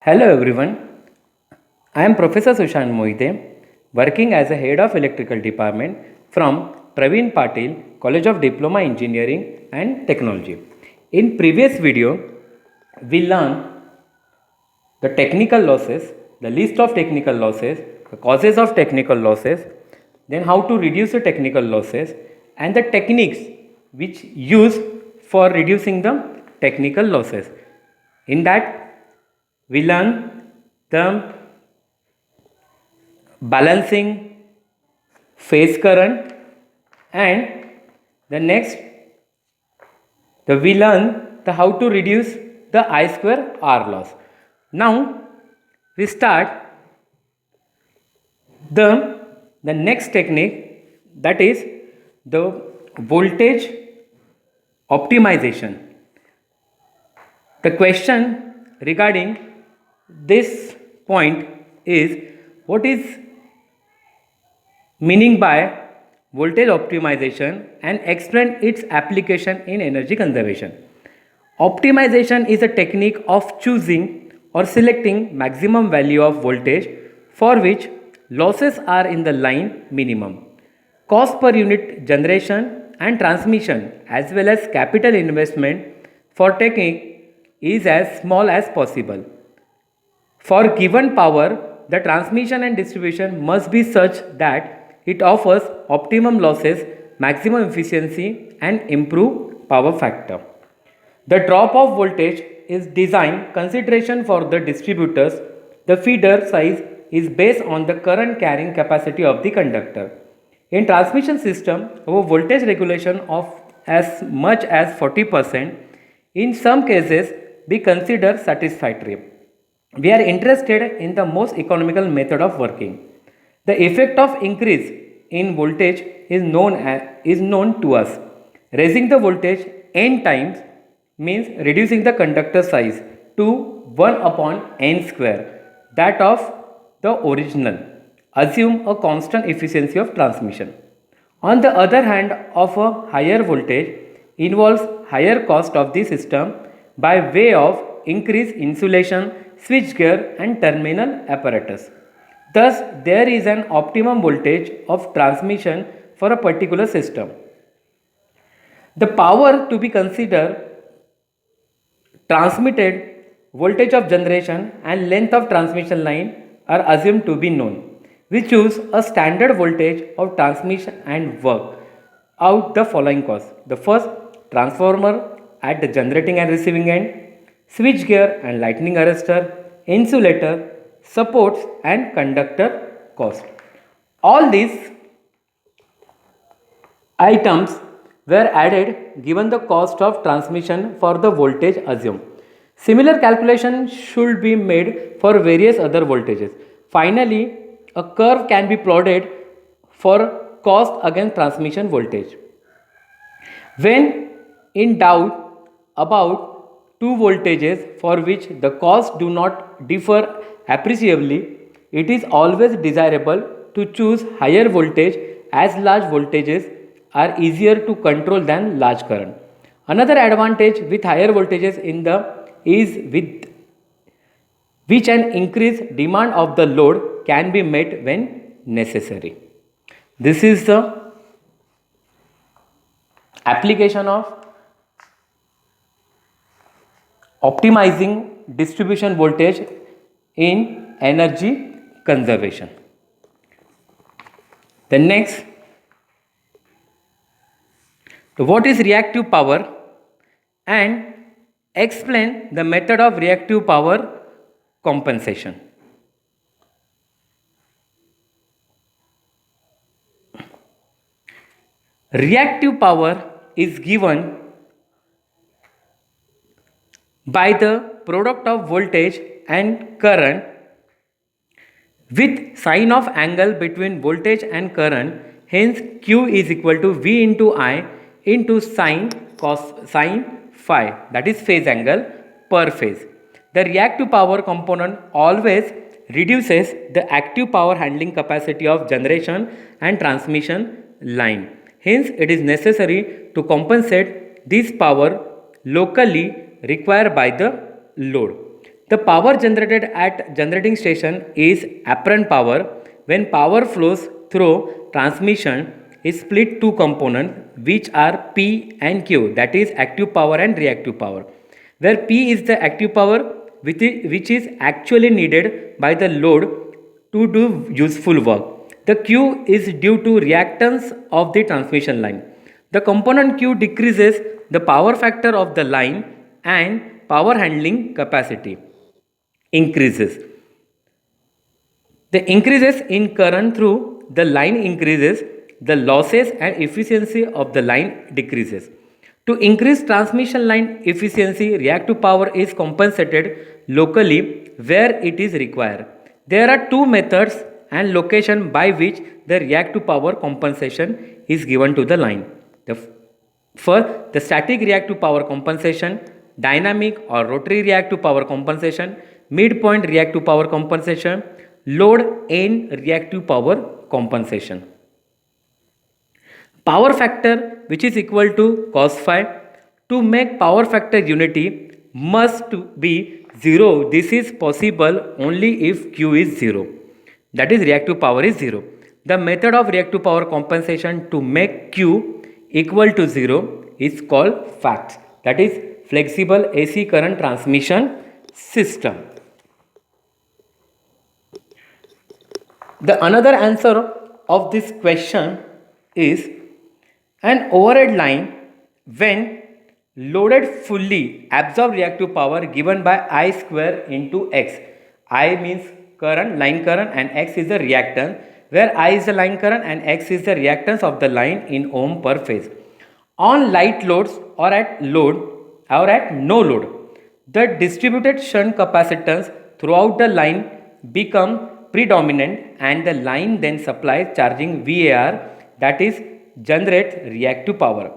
Hello everyone, I am Professor Sushant Moite, working as a head of electrical department from Praveen Patil College of Diploma Engineering and Technology. In previous video, we learned the technical losses, the list of technical losses, the causes of technical losses, then how to reduce the technical losses and the techniques which use for reducing the technical losses. In that, we learn the balancing phase current and the next we learn the how to reduce the I square R loss. Now we start the next technique, that is the voltage optimization. The question regarding this point is, what is meaning by voltage optimization and explain its application in energy conservation. Optimization is a technique of choosing or selecting maximum value of voltage for which losses are in the line minimum. Cost per unit generation and transmission as well as capital investment for technique is as small as possible. For given power, the transmission and distribution must be such that it offers optimum losses, maximum efficiency, and improve power factor. The drop of voltage is design consideration for the distributors. The feeder size is based on the current carrying capacity of the conductor. In transmission system, our voltage regulation of as much as 40% in some cases be considered satisfactory. We are interested in the most economical method of working. The effect of increase in voltage is known to us. Raising the voltage n times means reducing the conductor size to 1 upon n square, that of the original. Assume a constant efficiency of transmission. On the other hand, of a higher voltage involves higher cost of the system by way of increased insulation, switchgear and terminal apparatus. Thus, there is an optimum voltage of transmission for a particular system. The power to be considered, transmitted, voltage of generation and length of transmission line are assumed to be known. We choose a standard voltage of transmission and work out the following costs. The first, transformer at the generating and receiving end, switchgear and lightning arrestor, insulator, supports and conductor cost. All these items were added given the cost of transmission for the voltage assumed. Similar calculation should be made for various other voltages. Finally, a curve can be plotted for cost against transmission voltage. When in doubt about two voltages for which the costs do not differ appreciably, it is always desirable to choose higher voltage as large voltages are easier to control than large current. Another advantage with higher voltages in the is with which an increased demand of the load can be met when necessary. This is the application of optimizing distribution voltage in energy conservation. The next, what is reactive power and explain the method of reactive power compensation. Reactive power is given by the product of voltage and current with sign of angle between voltage and current. Hence, Q is equal to V into I into sine cos sine phi, that is phase angle per phase. The reactive power component always reduces the active power handling capacity of generation and transmission line. Hence, it is necessary to compensate this power locally required by the load. The power generated at generating station is apparent power. When power flows through transmission is split two components which are P and Q, that is active power and reactive power. Where P is the active power which is actually needed by the load to do useful work. The Q is due to reactance of the transmission line. The component Q decreases the power factor of the line and power handling capacity increases. The increases in current through the line increases, the losses and efficiency of the line decreases. To increase transmission line efficiency, reactive power is compensated locally where it is required. There are two methods and location by which the reactive power compensation is given to the line. First, the static reactive power compensation, dynamic or rotary reactive power compensation, midpoint reactive power compensation, load end reactive power compensation. Power factor which is equal to cos phi. To make power factor unity must be 0. This is possible only if Q is 0. That is reactive power is 0. The method of reactive power compensation to make Q equal to 0 is called FACTS. That is flexible AC current transmission system. The another answer of this question is an overhead line when loaded fully absorb reactive power given by I square into X. I means current, line current, and X is the reactance, where I is the line current and X is the reactance of the line in ohm per phase. On light loads or at no load, the distributed shunt capacitance throughout the line become predominant and the line then supplies charging VAR, that is generates reactive power.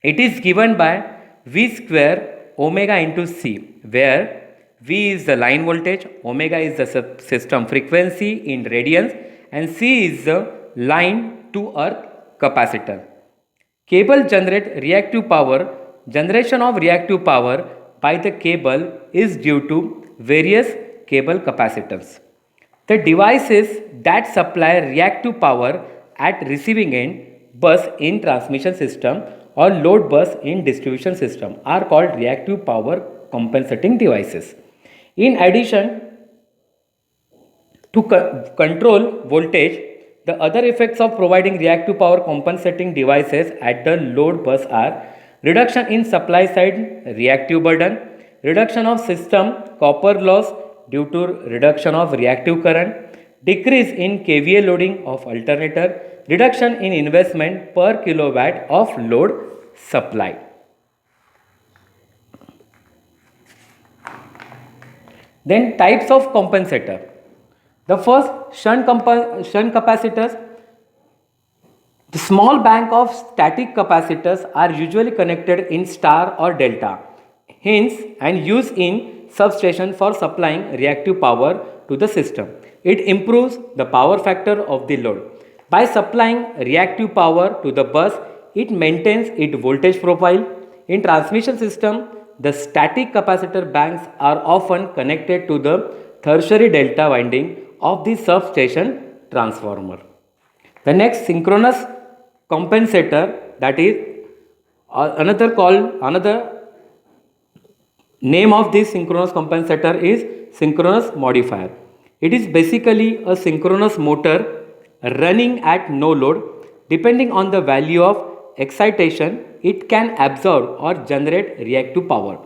It is given by V square omega into C, where V is the line voltage, omega is the system frequency in radians, and C is the line to earth capacitance. Cable generate reactive power. Generation of reactive power by the cable is due to various cable capacitance. The devices that supply reactive power at receiving end bus in transmission system or load bus in distribution system are called reactive power compensating devices. In addition to control voltage, the other effects of providing reactive power compensating devices at the load bus are reduction in supply side reactive burden, reduction of system copper loss due to reduction of reactive current, decrease in KVA loading of alternator, reduction in investment per kilowatt of load supply. Then types of compensator. The first shunt capacitors. The small bank of static capacitors are usually connected in star or delta, hence and used in substation for supplying reactive power to the system. It improves the power factor of the load. By supplying reactive power to the bus, it maintains its voltage profile. In transmission system, the static capacitor banks are often connected to the tertiary delta winding of the substation transformer. The next synchronous compensator, that is another name of this synchronous compensator is synchronous modifier. It is basically a synchronous motor running at no load. Depending on the value of excitation, it can absorb or generate reactive power.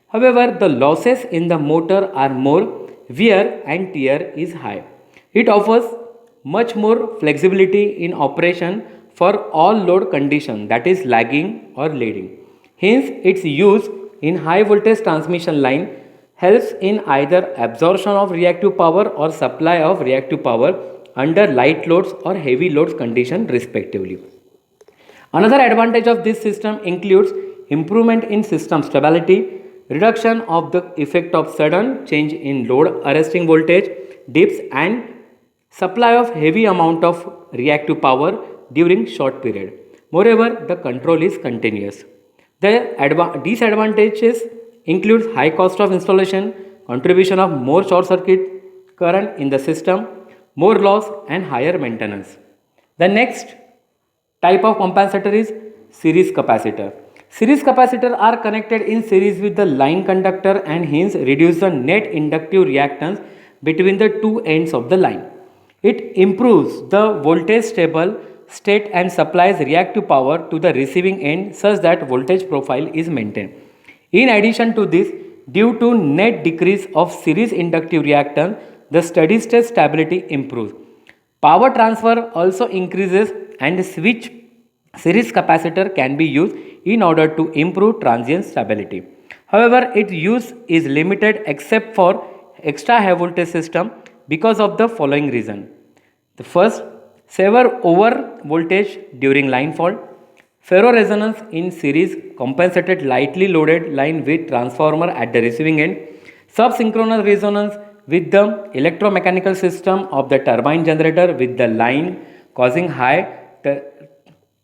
However, the losses in the motor are more, wear and tear is high. It offers much more flexibility in operation for all load conditions, that is lagging or leading. Hence, its use in high voltage transmission line helps in either absorption of reactive power or supply of reactive power under light loads or heavy loads condition respectively. Another advantage of this system includes improvement in system stability, reduction of the effect of sudden change in load arresting voltage, dips and supply of heavy amount of reactive power during short period. Moreover, the control is continuous. The disadvantages include high cost of installation, contribution of more short circuit current in the system, more loss and higher maintenance. The next type of compensator is series capacitor. Series capacitors are connected in series with the line conductor and hence reduce the net inductive reactance between the two ends of the line. It improves the voltage stable state and supplies reactive power to the receiving end such that voltage profile is maintained. In addition to this, due to net decrease of series inductive reactance, the steady state stability improves. Power transfer also increases and switch series capacitor can be used in order to improve transient stability. However, its use is limited except for extra high voltage system because of the following reason. The first, severe over voltage during line fault. Ferroresonance in series compensated lightly loaded line with transformer at the receiving end. Subsynchronous resonance with the electromechanical system of the turbine generator with the line causing high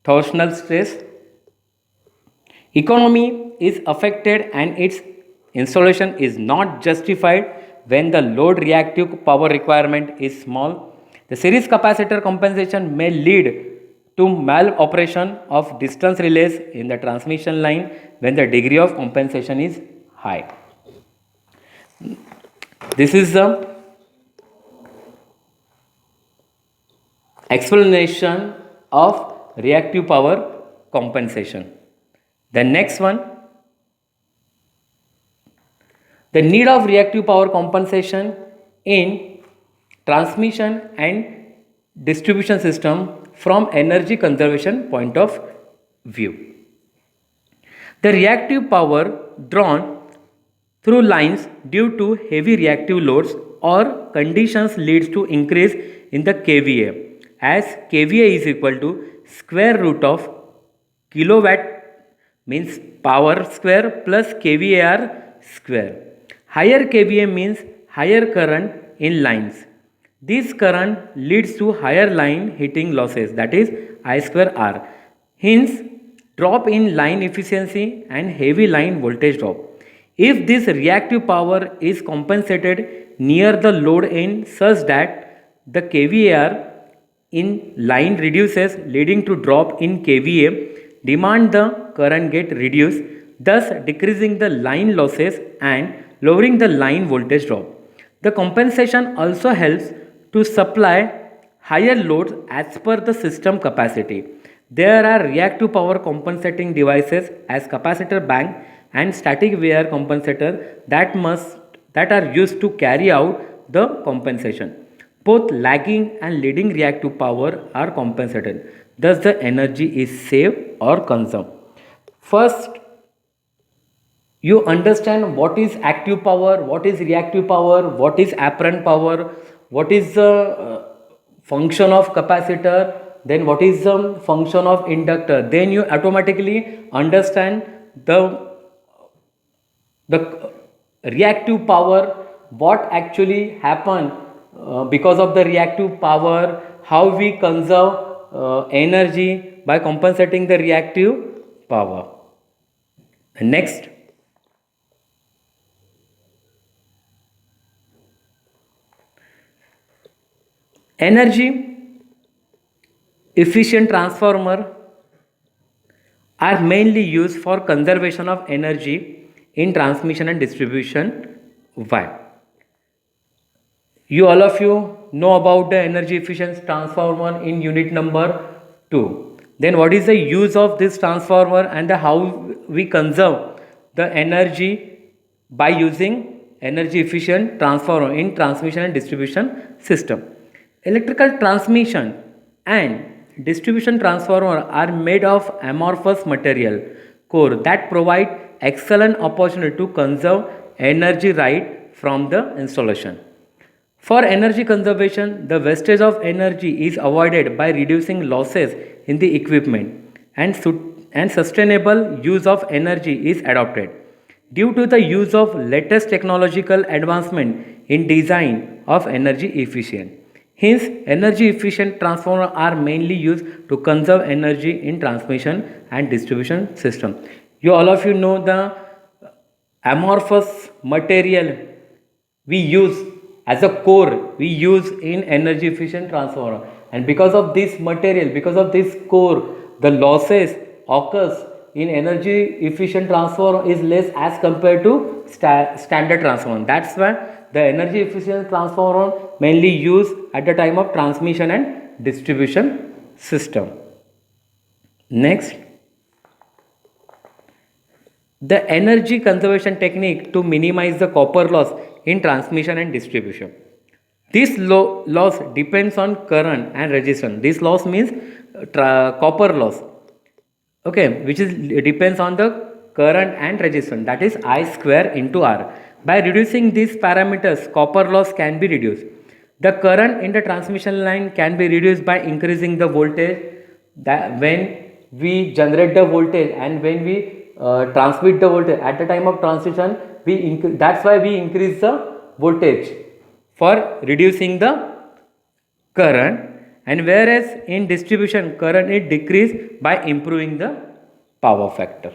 torsional stress. Economy is affected and its installation is not justified when the load reactive power requirement is small. The series capacitor compensation may lead to mal-operation of distance relays in the transmission line when the degree of compensation is high. This is the explanation of reactive power compensation. The next one, the need of reactive power compensation in transmission and distribution system from energy conservation point of view. The reactive power drawn through lines due to heavy reactive loads or conditions leads to increase in the kVA, as kVA is equal to square root of kilowatt means power square plus kVAR square. Higher kVA means higher current in lines. This current leads to higher line heating losses, that is I square R. Hence, drop in line efficiency and heavy line voltage drop. If this reactive power is compensated near the load end such that the kVAR in line reduces leading to drop in kVA, demand the current get reduced, thus decreasing the line losses and lowering the line voltage drop. The compensation also helps to supply higher loads as per the system capacity. There are reactive power compensating devices as capacitor bank and static wear compensator that are used to carry out the compensation. Both lagging and leading reactive power are compensated. Thus the energy is saved or consumed. First, you understand what is active power, what is reactive power, what is apparent power, what is the function of capacitor, then what is the function of inductor. Then you automatically understand the reactive power, what actually happen because of the reactive power, how we conserve energy by compensating the reactive power. Next, energy efficient transformer are mainly used for conservation of energy in transmission and distribution. Why? You all of you know about the energy efficient transformer in unit number 2. Then what is the use of this transformer and how we conserve the energy by using energy efficient transformer in transmission and distribution system. Electrical transmission and distribution transformer are made of amorphous material core that provide excellent opportunity to conserve energy right from the installation. For energy conservation, the wastage of energy is avoided by reducing losses in the equipment and sustainable use of energy is adopted. Due to the use of latest technological advancement in design of energy efficient. Hence, energy efficient transformers are mainly used to conserve energy in transmission and distribution system. You all of you know the amorphous material we use as a core, we use in energy efficient transformer, and because of this material, because of this core, the losses occurs in energy efficient transformer is less as compared to standard transformer. That's why the energy efficient transformer mainly used at the time of transmission and distribution system. Next, the energy conservation technique to minimize the copper loss in transmission and distribution. This loss depends on current and resistance. This loss means copper loss, okay, which is depends on the current and resistance, that is I square into R. By reducing these parameters, copper loss can be reduced. The current in the transmission line can be reduced by increasing the voltage, that when we generate the voltage and when we transmit the voltage at the time of transmission, that's why we increase the voltage for reducing the current, and whereas in distribution current is decreased by improving the power factor.